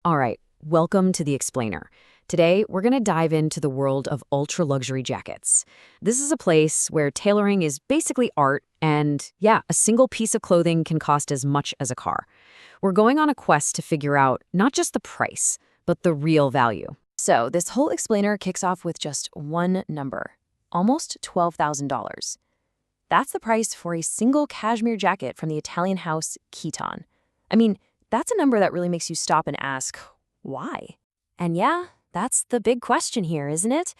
All right, welcome to The Explainer. Today, we're going to dive into the world of ultra-luxury jackets. This is a place where tailoring is basically art, and yeah, a single piece of clothing can cost as much as a car. We're going on a quest to figure out not just the price, but the real value. So, this whole explainer kicks off with just one number, almost $12,000. That's the price for a single cashmere jacket from the Italian house Vuitton. I mean, that's a number that really makes you stop and ask, why? And yeah, that's the big question here, isn't it?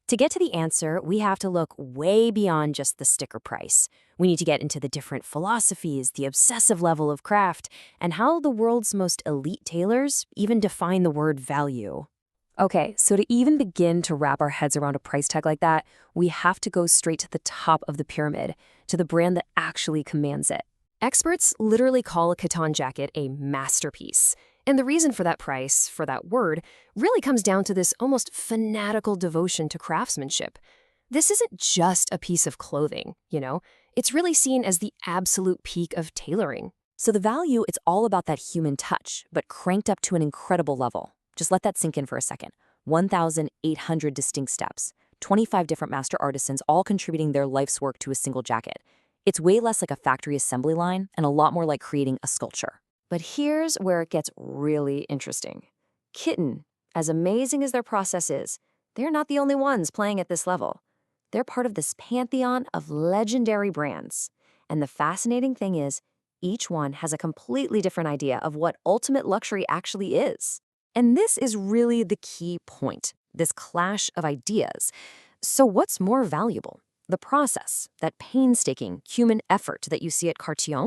To get to the answer, we have to look way beyond just the sticker price. We need to get into the different philosophies, the obsessive level of craft, and how the world's most elite tailors even define the word value. Okay, so to even begin to wrap our heads around a price tag like that, we have to go straight to the top of the pyramid, to the brand that actually commands it. Experts literally call a Vuitton jacket a masterpiece. And the reason for that price, for that word, really comes down to this almost fanatical devotion to craftsmanship. This isn't just a piece of clothing, It's really seen as the absolute peak of tailoring. So the value, it's all about that human touch, but cranked up to an incredible level. Just let that sink in for a second. 1,800 distinct steps, 25 different master artisans all contributing their life's work to a single jacket. It's way less like a factory assembly line and a lot more like creating a sculpture. But here's where it gets really interesting. Kitten, as amazing as their process is, they're not the only ones playing at this level. They're part of this pantheon of legendary brands. And the fascinating thing is, each one has a completely different idea of what ultimate luxury actually is. And this is really the key point, this clash of ideas. So what's more valuable? The process, that painstaking human effort that you see at Cartier?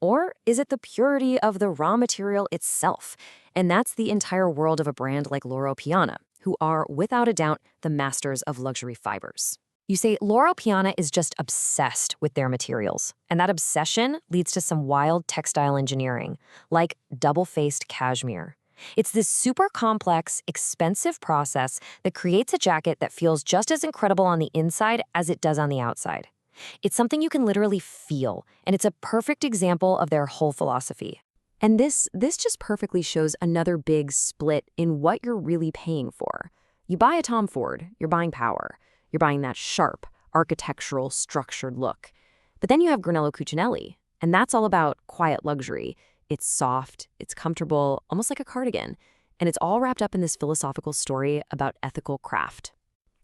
Or is it the purity of the raw material itself? And that's the entire world of a brand like Loro Piana, who are, without a doubt, the masters of luxury fibers. You say Loro Piana is just obsessed with their materials, and that obsession leads to some wild textile engineering, like double-faced cashmere. It's this super complex, expensive process that creates a jacket that feels just as incredible on the inside as it does on the outside. It's something you can literally feel, and it's a perfect example of their whole philosophy. And this just perfectly shows another big split in what you're really paying for. You buy a Tom Ford, you're buying power. You're buying that sharp, architectural, structured look. But then you have Brunello Cucinelli, and that's all about quiet luxury. It's soft, it's comfortable, almost like a cardigan, and it's all wrapped up in this philosophical story about ethical craft.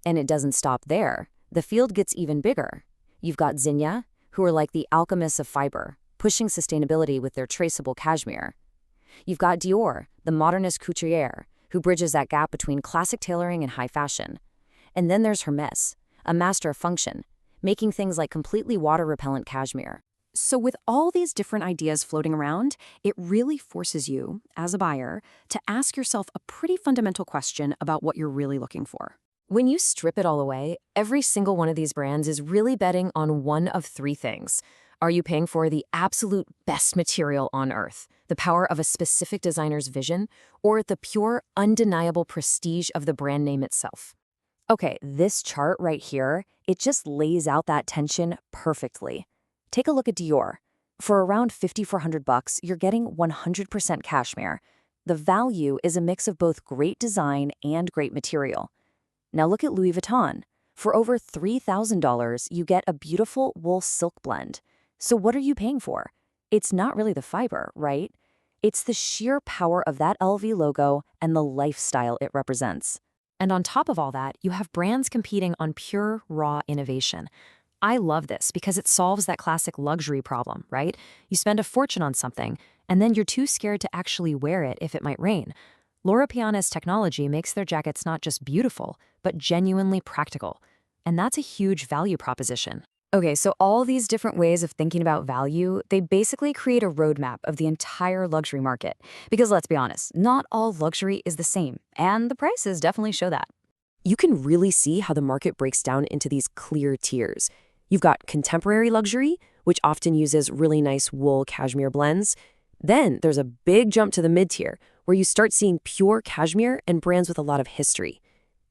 And it doesn't stop there. The field gets even bigger. You've got Zegna, who are like the alchemists of fiber, pushing sustainability with their traceable cashmere. You've got Dior, the modernist couturier, who bridges that gap between classic tailoring and high fashion. And then there's Hermès, a master of function, making things like completely water-repellent cashmere. So with all these different ideas floating around, it really forces you, as a buyer, to ask yourself a pretty fundamental question about what you're really looking for. When you strip it all away, every single one of these brands is really betting on one of three things. Are you paying for the absolute best material on earth, the power of a specific designer's vision, or the pure, undeniable prestige of the brand name itself? Okay, this chart right here, it just lays out that tension perfectly. Take a look at Dior. For around $5,400, you're getting 100% cashmere. The value is a mix of both great design and great material. Now look at Louis Vuitton. For over $3,000, you get a beautiful wool silk blend. So what are you paying for? It's not really the fiber, right? It's the sheer power of that LV logo and the lifestyle it represents. And on top of all that, you have brands competing on pure, raw innovation. I love this because it solves that classic luxury problem, right? You spend a fortune on something, and then you're too scared to actually wear it if it might rain. Loro Piana's technology makes their jackets not just beautiful, but genuinely practical. And that's a huge value proposition. Okay, so all these different ways of thinking about value, they basically create a roadmap of the entire luxury market. Because let's be honest, not all luxury is the same, and the prices definitely show that. You can really see how the market breaks down into these clear tiers. You've got contemporary luxury, which often uses really nice wool cashmere blends. Then there's a big jump to the mid-tier, where you start seeing pure cashmere and brands with a lot of history.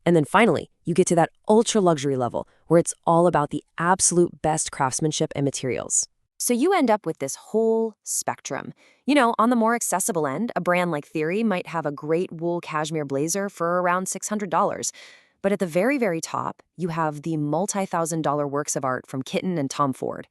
And then finally, you get to that ultra-luxury level, where it's all about the absolute best craftsmanship and materials. So you end up with this whole spectrum. On the more accessible end, a brand like Theory might have a great wool cashmere blazer for around $600. But at the very, very top, you have the multi-thousand-dollar works of art from Kitten and Tom Ford.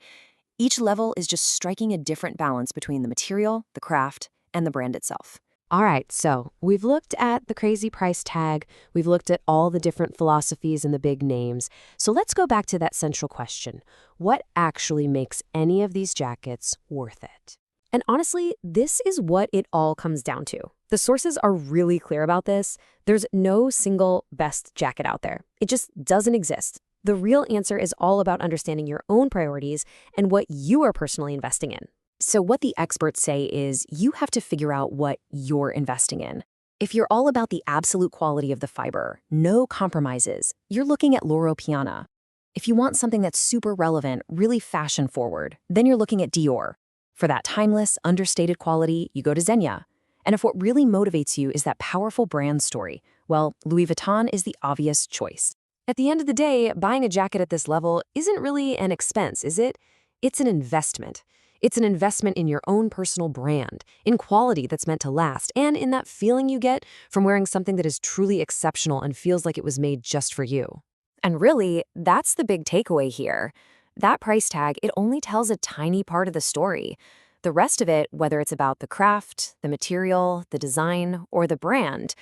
Each level is just striking a different balance between the material, the craft, and the brand itself. All right, so we've looked at the crazy price tag, we've looked at all the different philosophies and the big names. So let's go back to that central question. What actually makes any of these jackets worth it? And honestly, this is what it all comes down to. The sources are really clear about this. There's no single best jacket out there. It just doesn't exist. The real answer is all about understanding your own priorities and what you are personally investing in. So what the experts say is you have to figure out what you're investing in. If you're all about the absolute quality of the fiber, no compromises, you're looking at Loro Piana. If you want something that's super relevant, really fashion forward, then you're looking at Dior. For that timeless, understated quality, you go to Zegna. And if what really motivates you is that powerful brand story, well, Louis Vuitton is the obvious choice. At the end of the day, buying a jacket at this level isn't really an expense, is it? It's an investment. It's an investment in your own personal brand, in quality that's meant to last, and in that feeling you get from wearing something that is truly exceptional and feels like it was made just for you. And really, that's the big takeaway here. That price tag, it only tells a tiny part of the story. The rest of it, whether it's about the craft, the material, the design, or the brand,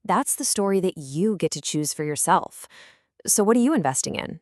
that's the story that you get to choose for yourself. So what are you investing in?